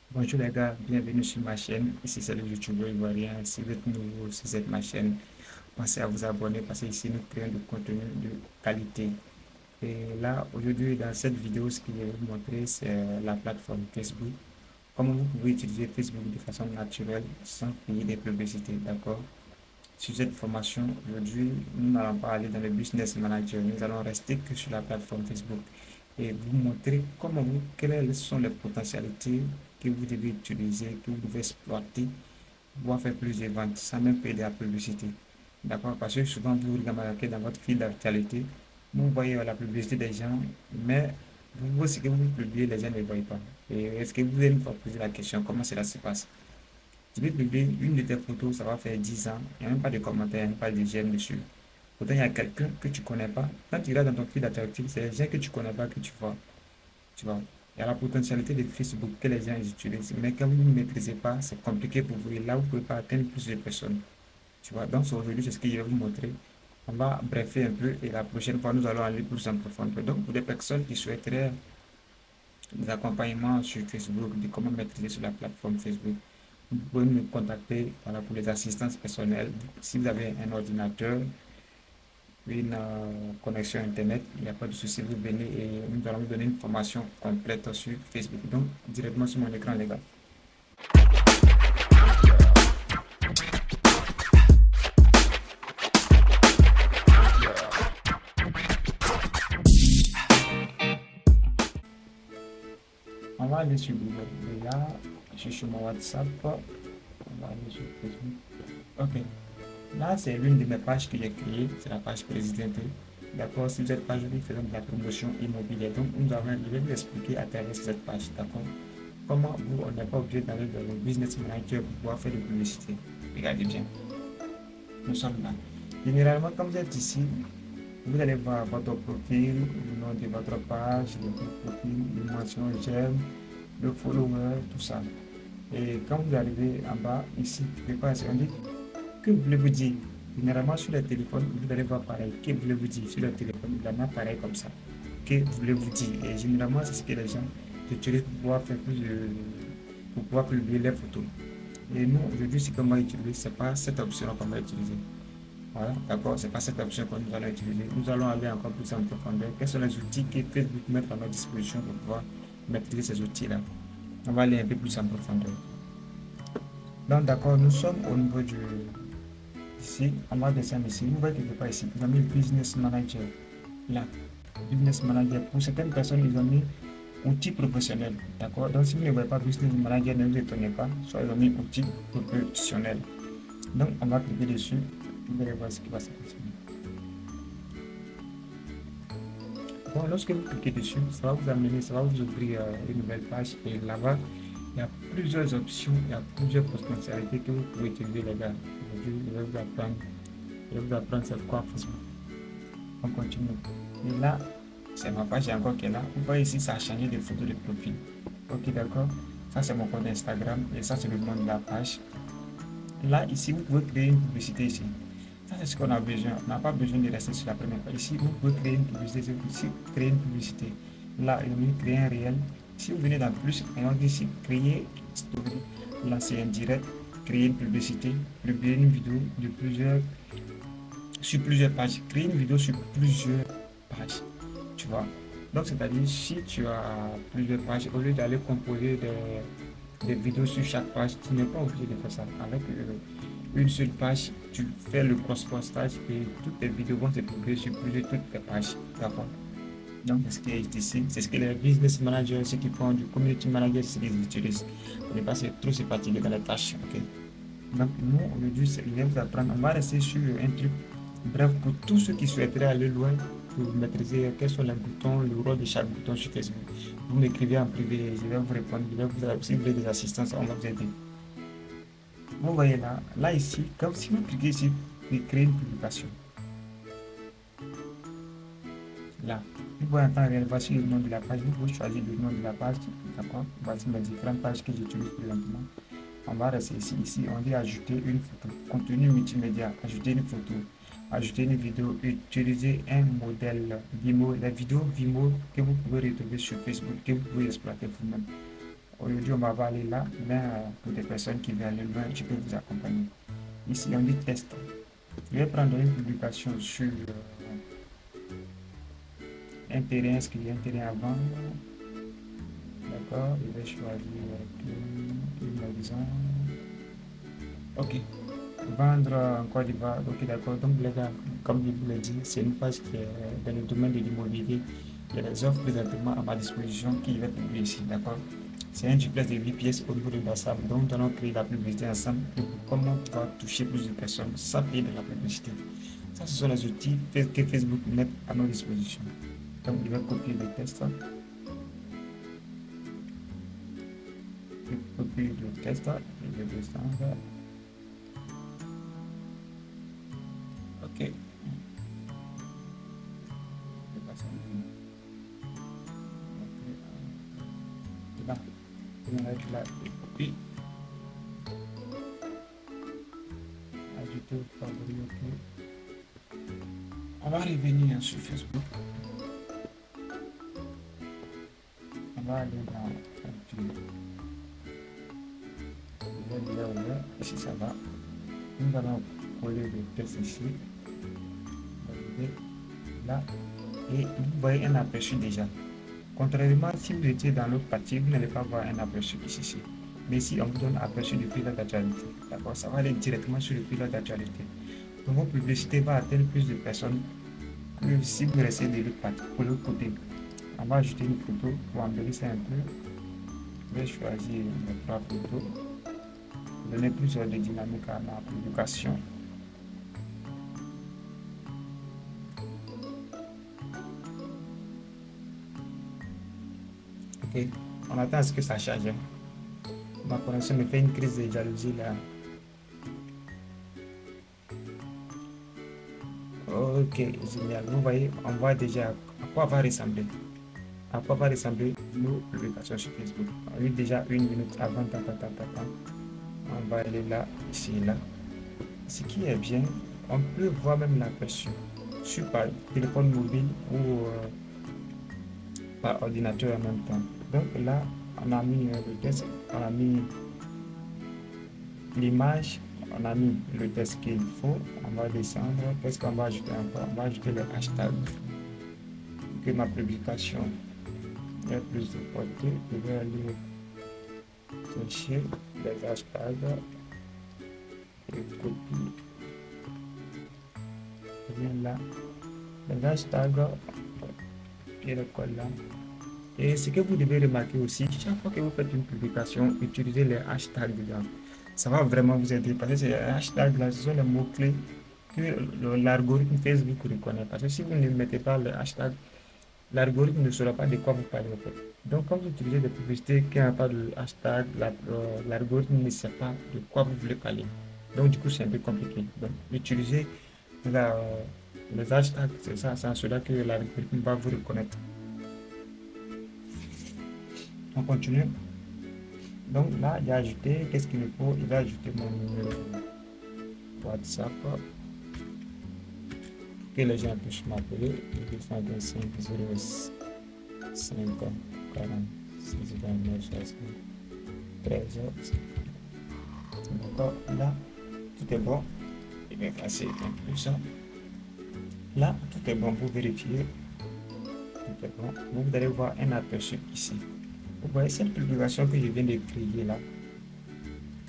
Bonjour les gars, bienvenue sur ma chaîne. Ici c'est le youtubeur ivoirien. Si vous êtes nouveau sur cette ma chaîne, pensez à vous abonner parce que ici nous créons du contenu de qualité. Et là, aujourd'hui, dans cette vidéo, ce que je vais vous montrer, c'est la plateforme Facebook. Comment vous pouvez utiliser Facebook de façon naturelle sans payer des publicités, d'accord? Sur cette formation, aujourd'hui, nous n'allons pas aller dans le business manager, nous allons rester que sur la plateforme Facebook et vous montrer quelles sont les potentialités que vous devez utiliser, que vous devez exploiter pour pouvoir faire plus de ventes sans même payer de la publicité. D'accord? Parce que souvent, vous remarquez dans votre fil d'actualité, vous voyez la publicité des gens, mais vous, ce que vous publiez, les gens ne voient pas. Et est-ce que vous allez me poser la question, comment cela se passe? Tu peux publier une de tes photos, ça va faire 10 ans, il n'y a même pas de commentaires, il n'y a même pas de j'aime dessus. Pourtant, il y a quelqu'un que tu ne connais pas. Quand tu regardes dans ton fil d'actualité, c'est les gens que tu ne connais pas que tu vois. Tu vois. Il y a la potentialité de Facebook que les gens utilisent. Mais quand vous ne maîtrisez pas, c'est compliqué pour vous. Et là, vous ne pouvez pas atteindre plus de personnes. Tu vois. Donc, aujourd'hui, c'est ce que je vais vous montrer. On va briefer un peu et la prochaine fois, nous allons aller plus en profondeur. Donc, pour des personnes qui souhaiteraient des accompagnements sur Facebook, de comment maîtriser sur la plateforme Facebook, vous pouvez me contacter voilà, pour les assistances personnelles. Si vous avez un ordinateur, une connexion Internet, il n'y a pas de souci, vous venez et nous allons vous donner une formation complète sur Facebook. Donc, directement sur mon écran, les gars. On va aller sur Google. Et là, je suis sur mon WhatsApp. On va aller sur Facebook. Ok. Là, c'est l'une de mes pages que j'ai créées. C'est la page présidente. D'accord. Si vous êtes page, nous faisons de la promotion immobilière. Donc, je vais vous expliquer à travers cette page. D'accord. Comment vous, on n'est pas obligé d'aller dans le business manager pour pouvoir faire de publicité. Regardez bien. Nous sommes là. Généralement, quand vous êtes ici, vous allez voir votre profil, le nom de votre page, le profil, le mention j'aime, le follower, tout ça. Et quand vous arrivez en bas, ici, on dit que voulez-vous dire. Généralement, sur le téléphone, vous allez voir pareil. Que voulez-vous dire sur le téléphone, il y en a pareil comme ça. Que voulez-vous dire. Et généralement, c'est ce que les gens utilisent pour pouvoir faire plus de, pour pouvoir publier les photos. Et nous, aujourd'hui, ce qu'on va utiliser, ce n'est pas cette option qu'on va utiliser. Voilà, d'accord, c'est pas cette option que nous allons utiliser. Nous allons aller encore plus en profondeur. Quels sont les outils que Facebook met à notre disposition pour pouvoir maîtriser ces outils-là? On va aller un peu plus en profondeur. Donc, d'accord, nous sommes au niveau du. Ici, on va descendre ici. Vous voyez quelque part ici, ils ont mis Business Manager. Là, Business Manager. Pour certaines personnes, ils ont mis outils professionnels. D'accord? Donc, si vous ne voyez pas Business Manager, ne vous étonnez pas. Soit ils ont mis outils professionnels. Donc, on va cliquer dessus. Vous allez voir ce qui va se passer. Bon, lorsque vous cliquez dessus, ça va vous amener, ça va vous ouvrir une nouvelle page et là-bas, il y a plusieurs options, il y a plusieurs potentialités que vous pouvez utiliser les gars. Aujourd'hui, je vais vous apprendre c'est quoi Facebook. On continue. Et là, c'est ma page encore qui est là. Vous voyez ici, ça a changé de photo de profil. Ok, d'accord. Ça, c'est mon compte Instagram et ça, c'est le nom de la page. Là, ici, vous pouvez créer une publicité ici. Ça, c'est ce qu'on a besoin. On n'a pas besoin de rester sur la première page. Ici, vous pouvez créer une publicité. Ici, créer une publicité. Là, il y a créer un réel. Si vous venez dans plus, et on dit ici, créer une story. Là, c'est un direct. Créer une publicité. Publier une vidéo de sur plusieurs pages. Créer une vidéo sur plusieurs pages. Tu vois. Donc, c'est-à-dire, si tu as plusieurs pages, au lieu d'aller composer des vidéos sur chaque page, tu n'es pas obligé de faire ça. Avec une seule page, tu fais le cross-postage et toutes tes vidéos vont se publier sur toutes tes pages. D'accord. Donc, c'est ce qui est ici. C'est ce que les business managers, ceux qui font du community manager, c'est ce qu'ils utilisent. Pour ne pas trop se fatiguer dans les tâches. Ok. Donc, nous, aujourd'hui, je vais vous apprendre. On va rester sur un truc. Bref, pour tous ceux qui souhaiteraient aller loin, pour maîtriser quels sont les boutons, le rôle de chaque bouton sur Facebook, vous m'écrivez en privé, je vais vous répondre. Si vous voulez des assistances, on va vous aider. Vous voyez là, là ici, comme si vous cliquez ici, vous créer une publication. Là, vous pouvez entendre réel, voici le nom de la page, vous pouvez choisir le nom de la page, d'accord. Voici les différentes pages que j'utilise présentement. On va rester ici, on dit ajouter une photo, contenu multimédia, ajouter une photo, ajouter une vidéo, utiliser un modèle Vimeo, la vidéo Vimeo que vous pouvez retrouver sur Facebook, que vous pouvez exploiter vous-même. Aujourd'hui, on va aller là, mais pour des personnes qui veulent aller loin, je peux vous accompagner. Ici, on dit test. Je vais prendre une publication sur un terrain, inscrire un terrain à vendre. D'accord, je vais choisir une maison. Ok, vendre en Côte d'Ivoire. Ok, d'accord. Donc, les gars, comme je vous l'ai dit, c'est une page qui est dans le domaine de l'immobilier. Il y a des offres présentement à ma disposition qui va publier ici. D'accord. C'est un duplex de 8 pièces au niveau de Bassam. Donc, nous allons créer la publicité ensemble pour comment pouvoir toucher plus de personnes sans payer de la publicité. Ça, ce sont les outils que Facebook met à nos dispositions. Donc, je vais copier le texte. Je copie le texte. Je vais descendre. Ok. Je vais passer là. Je vais mettre là. Et puis, ajouter au favori. Ok. On va revenir sur Facebook. On va aller dans YouTube. Je vais dire là, ici ça va. Nous allons coller le texte ici. Là. Et vous voyez un aperçu déjà. Contrairement, si vous étiez dans l'autre partie, vous n'allez pas voir un aperçu ici. Mais si on vous donne aperçu du fil d'actualité, d'accord, ça va aller directement sur le fil d'actualité. Donc, votre publicité va atteindre plus de personnes que si vous restez de l'autre partie, pour l'autre côté. On va ajouter une photo pour embellir ça un peu. Je vais choisir les 3 photos. Donner plus de dynamique à ma publication. Ok, on attend à ce que ça charge. Ma connexion me fait une crise de jalousie là. Ok, génial. Vous voyez, on voit déjà à quoi va ressembler. À quoi va ressembler nos publications sur Facebook. On a eu déjà 1 minute avant. On va aller là, ici, là. Ce qui est bien, on peut voir même l'aperçu sur par téléphone mobile ou par ordinateur en même temps. Donc là, on a mis le texte, on a mis l'image, on a mis le texte qu'il faut. On va descendre. Qu'est-ce qu'on va ajouter encore? On va ajouter le hashtag pour que ma publication ait plus de portée. Je vais aller chercher les hashtags et copier. Je viens là. Les hashtags et le collant. Et ce que vous devez remarquer aussi, chaque fois que vous faites une publication, utilisez les hashtags dedans. Ça va vraiment vous aider parce que ces hashtags là, ce sont les mots-clés que l'algorithme Facebook reconnaît. Parce que si vous ne mettez pas le hashtag, l'algorithme ne saura pas de quoi vous parlez en fait. Donc quand vous utilisez des publicités qui n'ont pas de hashtag, l'algorithme ne sait pas de quoi vous voulez parler. Donc du coup c'est un peu compliqué. Donc utilisez les hashtags, c'est ça, c'est en cela que l'algorithme va vous reconnaître. On continue. Donc là, il a ajouté, qu'est-ce qu'il me faut? Il va ajouter mon numéro WhatsApp pour que les gens puissent m'appeler. 225 05 46 29 60 13. D'accord, là, tout est bon. Je vais passer un peu ça. Là, tout est bon pour vérifier. Tout est bon. Donc, vous allez voir un aperçu ici. Vous voyez cette publication que je viens de créer là,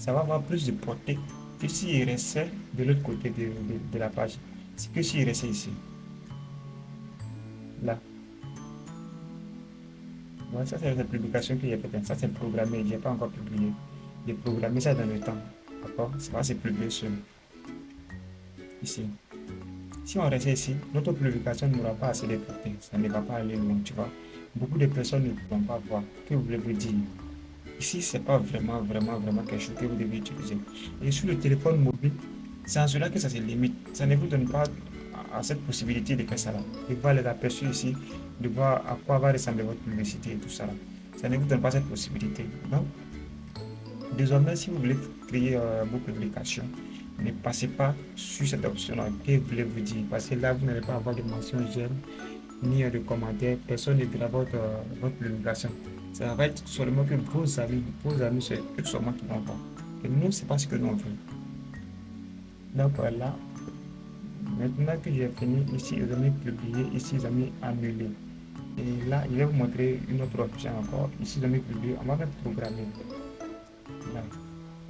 ça va avoir plus de portée que s'il restait de l'autre côté de la page. C'est que s'il restait ici. Là. Voilà, ça c'est la publication que j'ai faite. Ça c'est programmé, je n'ai pas encore publié. J'ai programmé ça dans le temps. D'accord? Ça va se publier seul. Ici. Si on reste ici, notre publication n'aura pas assez de portée. Ça ne va pas aller loin, tu vois. Beaucoup de personnes ne pourront pas voir. Que voulez-vous dire? Ici, c'est pas vraiment quelque chose que vous devez utiliser. Et sur le téléphone mobile, c'est en cela que ça se limite. Ça ne vous donne pas à cette possibilité de faire ça là. De voir les aperçus ici, de voir à quoi va ressembler votre publicité et tout ça là. Ça ne vous donne pas cette possibilité. Donc, désormais, si vous voulez créer vos publications, ne passez pas sur cette option-là. Que voulez-vous dire? Parce que là, vous n'allez pas avoir de mention j'aime ni de commentaires. Personne ne verra votre publication. Ça va être seulement que vos amis, c'est eux seulement qui vont voir. Et nous, c'est pas ce que nous on veut. Donc voilà, maintenant que j'ai fini, ici, ils ont mis publier, ici, ils ont mis annuler. Et là, je vais vous montrer une autre option encore. Ici, ils ont mis publier, on va même programmer. Là.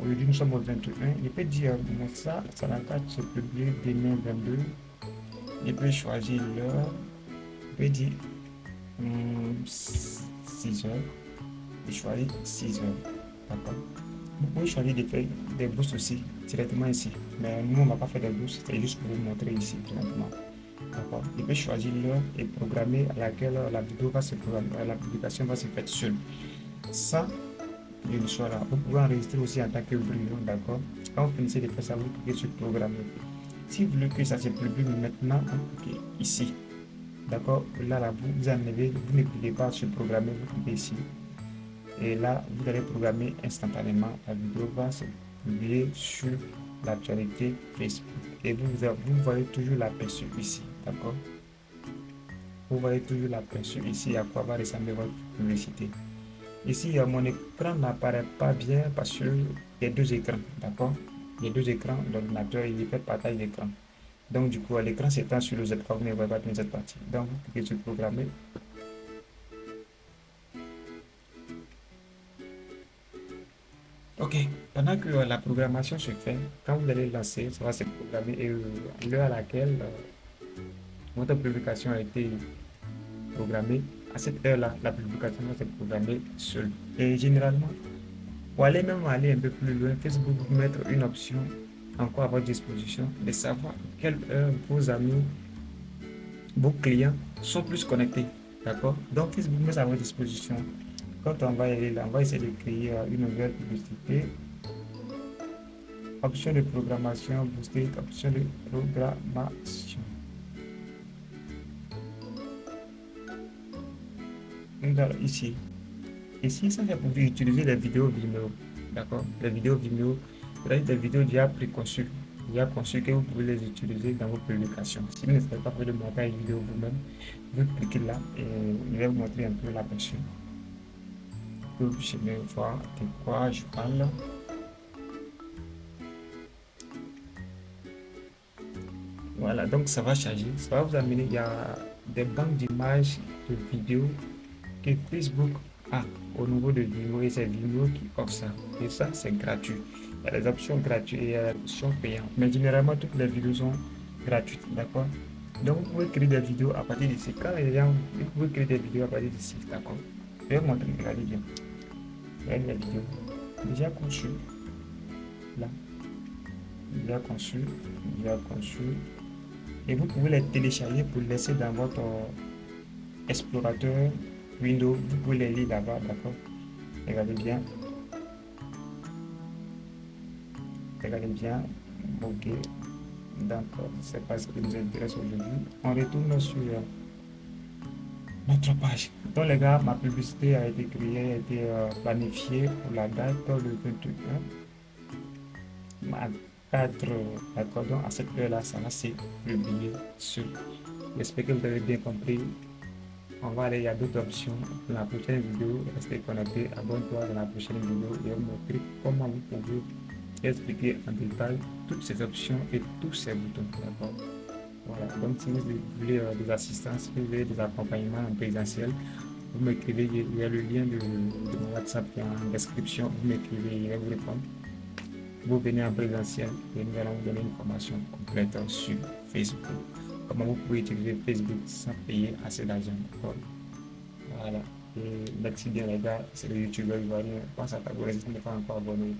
Aujourd'hui, nous sommes au 21. Je peux dire, moi, ça n'a qu'à se publier demain 22. Je peux choisir l'heure. Je peux dire 6 heures. Je choisis 6 heures. D'accord. Vous pouvez choisir de faire des boosts aussi directement ici. Mais nous, on ne va pas faire des boosts. C'est juste pour vous montrer ici directement. D'accord. Je peux choisir l'heure et programmer à laquelle la vidéo va se programmer, la publication va se faire seule. Ça, une soit là. Vous pouvez enregistrer aussi en tant que brouillon, d'accord. Quand vous finissez de faire ça, vous cliquez sur programmer. Si vous voulez que ça se publie maintenant, vous cliquez ici. D'accord. Là, vous enlevez, vous ne cliquez pas sur programmer, vous cliquez ici. Et là, vous allez programmer instantanément. La vidéo va se publier sur l'actualité Facebook. Et vous voyez toujours l'aperçu ici. D'accord. Vous voyez toujours l'aperçu ici à quoi va ressembler votre publicité. Ici, mon écran n'apparaît pas bien parce qu'il y a deux écrans. D'accord. Il y a deux écrans, l'ordinateur il fait partage d'écran. Donc, du coup, l'écran s'étend sur le Z3, vous ne voyez pas bien cette partie. Donc, vous cliquez sur programmer. Ok, pendant que la programmation se fait, quand vous allez lancer, ça va se programmer et l'heure à laquelle votre publication a été programmée, à cette heure-là, la publication va se programmer seule. Et généralement, pour aller même aller un peu plus loin, Facebook vous mettre une option encore à votre disposition de savoir quelle heure vos amis, vos clients sont plus connectés. D'accord. Donc Facebook met ça à votre disposition. Quand on va y aller là, on va essayer de créer une nouvelle publicité. Option de programmation boostée, option de programmation. Donc, ici, ça c'est pour utiliser les vidéos Vimeo. D'accord. Les vidéos Vimeo, des vidéos déjà conçues que vous pouvez les utiliser dans vos publications. Si vous ne savez pas faire de montage vidéo vous-même, vous cliquez là et je vais vous montrer un peu l'aperçu. Vous puissiez voir de quoi je parle. Voilà, donc ça va charger, ça va vous amener, il y a des banques d'images, de vidéos que Facebook a au niveau de Vimeo et c'est Vimeo qui offre ça. Et ça, c'est gratuit. Il y a des options gratuites et il y a des options payantes. Mais généralement, toutes les vidéos sont gratuites, d'accord. Donc, vous pouvez créer des vidéos à partir d'ici. Quand les gens, vous pouvez créer des vidéos à partir d'ici, d'accord. Je vais vous montrer, regardez bien. Regardez la vidéo. Déjà conçue, là. Déjà conçue, déjà conçue. Et vous pouvez les télécharger pour laisser dans votre explorateur Windows. Vous pouvez les lire là-bas, d'accord. Regardez bien. Regardez bien. Ok. D'accord. C'est pas ce qui nous intéresse aujourd'hui. On retourne sur notre page. Donc les gars, ma publicité a été créée, a été planifiée pour la date le 21 à 4 d'accord. Donc à cette heure-là, ça va se publier sur. J'espère que vous avez bien compris. On va aller, il y a d'autres options. Dans la prochaine vidéo, restez connectés, abonne-toi dans la prochaine vidéo et on vous montrer comment vous pouvez expliquer en détail toutes ces options et tous ces boutons. D'accord. Voilà. Donc si vous voulez des assistances, si vous voulez des accompagnements en présentiel, vous m'écrivez, il y a le lien de mon WhatsApp qui est en description, vous m'écrivez, je vais vous répondre. Vous venez en présentiel et nous allons vous donner une formation complète sur Facebook. Comment vous pouvez utiliser Facebook sans payer assez d'argent. Voilà. Et merci bien les gars, c'est le youtubeur ivoirien. Pense à t'abonner si tu n'es pas encore abonné.